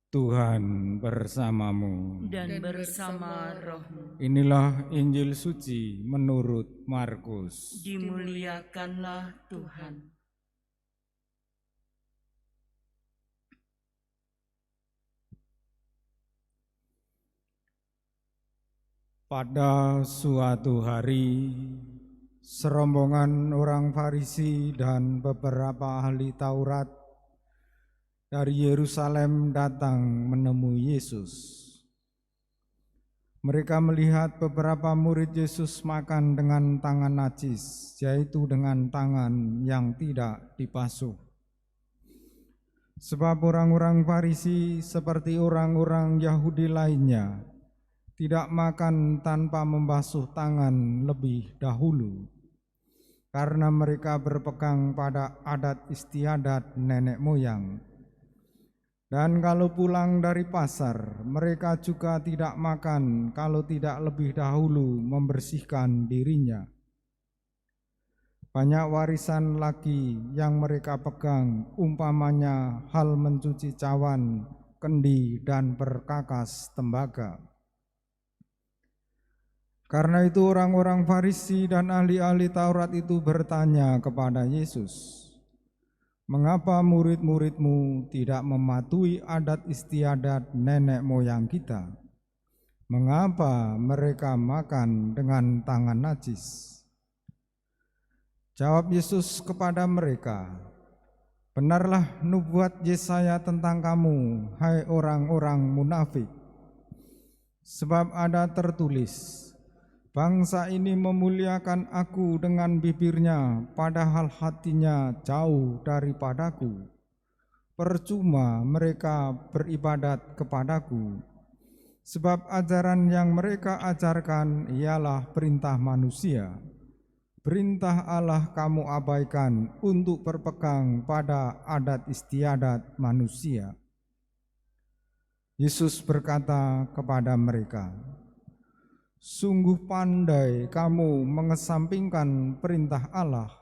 Tuhan bersamamu. Dan bersama rohmu. Inilah Injil suci menurut Markus. Dimuliakanlah Tuhan. Pada suatu hari, serombongan orang Farisi dan beberapa ahli Taurat dari Yerusalem datang menemui Yesus. Mereka melihat beberapa murid Yesus makan dengan tangan najis, yaitu dengan tangan yang tidak dibasuh. Sebab orang-orang Farisi seperti orang-orang Yahudi lainnya tidak makan tanpa membasuh tangan lebih dahulu, karena mereka berpegang pada adat istiadat nenek moyang. Dan kalau pulang dari pasar, mereka juga tidak makan kalau tidak lebih dahulu membersihkan dirinya. Banyak warisan lagi yang mereka pegang, umpamanya hal mencuci cawan, kendi, dan perkakas tembaga. Karena itu orang-orang Farisi dan ahli-ahli Taurat itu bertanya kepada Yesus, "Mengapa murid-muridmu tidak mematuhi adat istiadat nenek moyang kita? Mengapa mereka makan dengan tangan najis?" Jawab Yesus kepada mereka, "Benarlah nubuat Yesaya tentang kamu, hai orang-orang munafik. Sebab ada tertulis, bangsa ini memuliakan aku dengan bibirnya, padahal hatinya jauh daripadaku. Percuma mereka beribadat kepadaku, sebab ajaran yang mereka ajarkan ialah perintah manusia. Perintah Allah kamu abaikan untuk berpegang pada adat istiadat manusia." Yesus berkata kepada mereka, "Sungguh pandai kamu mengesampingkan perintah Allah,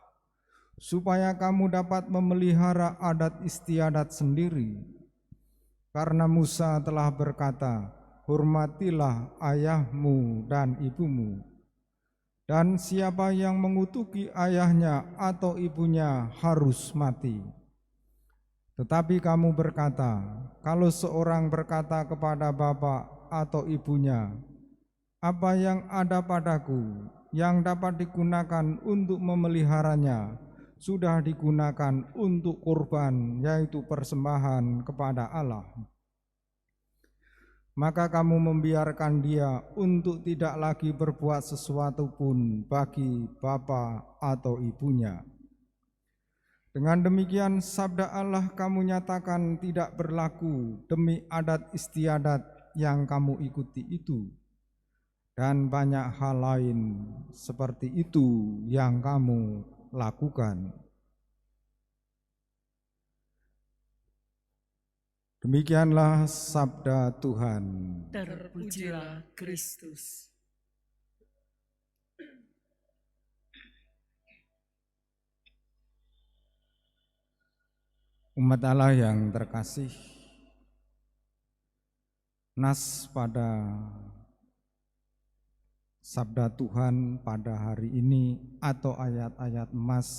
supaya kamu dapat memelihara adat istiadat sendiri. Karena Musa telah berkata, hormatilah ayahmu dan ibumu, dan siapa yang mengutuki ayahnya atau ibunya harus mati. Tetapi kamu berkata, kalau seorang berkata kepada bapak atau ibunya, apa yang ada padaku yang dapat digunakan untuk memeliharanya sudah digunakan untuk kurban, yaitu persembahan kepada Allah, maka kamu membiarkan dia untuk tidak lagi berbuat sesuatu pun bagi bapa atau ibunya. Dengan demikian sabda Allah kamu nyatakan tidak berlaku demi adat istiadat yang kamu ikuti itu, dan banyak hal lain seperti itu yang kamu lakukan." Demikianlah sabda Tuhan. Terpujilah Kristus. Umat Allah yang terkasih, nas pada sabda Tuhan pada hari ini atau ayat-ayat emas,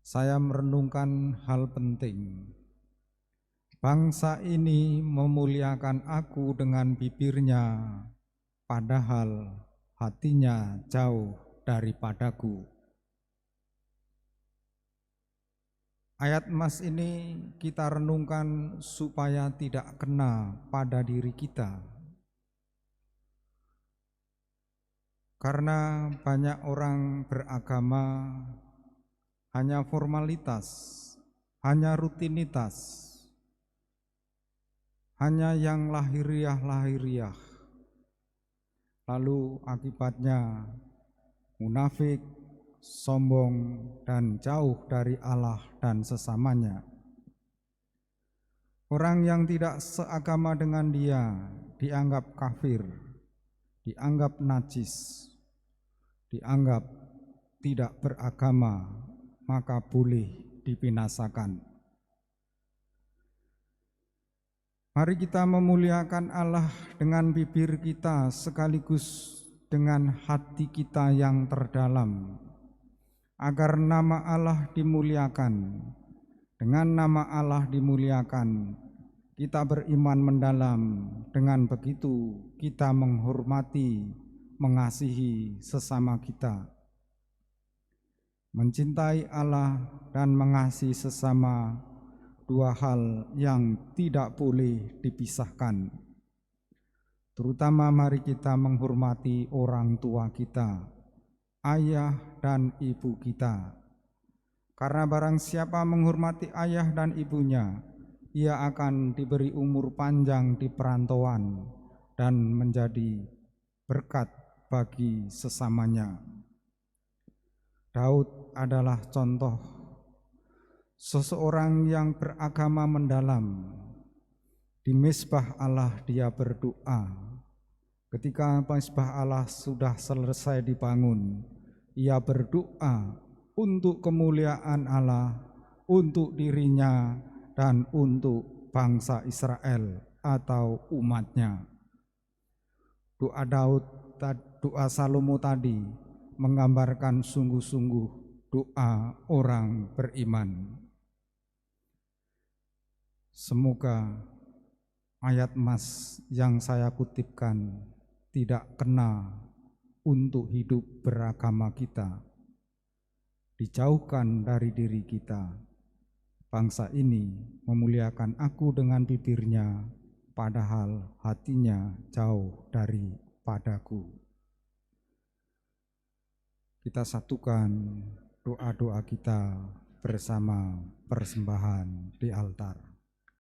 saya merenungkan hal penting. Bangsa ini memuliakan aku dengan bibirnya, padahal hatinya jauh daripadaku. Ayat emas ini kita renungkan supaya tidak kena pada diri kita. Karena banyak orang beragama hanya formalitas, hanya rutinitas, hanya yang lahiriah-lahiriah. Lalu akibatnya munafik, sombong, dan jauh dari Allah dan sesamanya. Orang yang tidak seagama dengan dia dianggap kafir, dianggap najis, dianggap tidak beragama, maka boleh dibinasakan. Mari kita memuliakan Allah dengan bibir kita sekaligus dengan hati kita yang terdalam, agar nama Allah dimuliakan. Dengan nama Allah dimuliakan, kita beriman mendalam. Dengan begitu kita menghormati, mengasihi sesama kita. Mencintai Allah dan mengasihi sesama, dua hal yang tidak boleh dipisahkan. Terutama mari kita menghormati orang tua kita, ayah dan ibu kita. Karena barang siapa menghormati ayah dan ibunya, ia akan diberi umur panjang di perantauan dan menjadi berkat bagi sesamanya. Daud adalah contoh seseorang yang beragama mendalam. Di mezbah Allah dia berdoa. Ketika mezbah Allah sudah selesai dibangun, ia berdoa untuk kemuliaan Allah, untuk dirinya, dan untuk bangsa Israel atau umatnya. Doa Daud, doa Salomo tadi menggambarkan sungguh-sungguh doa orang beriman. Semoga ayat mas yang saya kutipkan tidak kena untuk hidup beragama kita, dijauhkan dari diri kita. Bangsa ini memuliakan aku dengan bibirnya, padahal hatinya jauh daripadaku. Kita satukan doa-doa kita bersama persembahan di altar.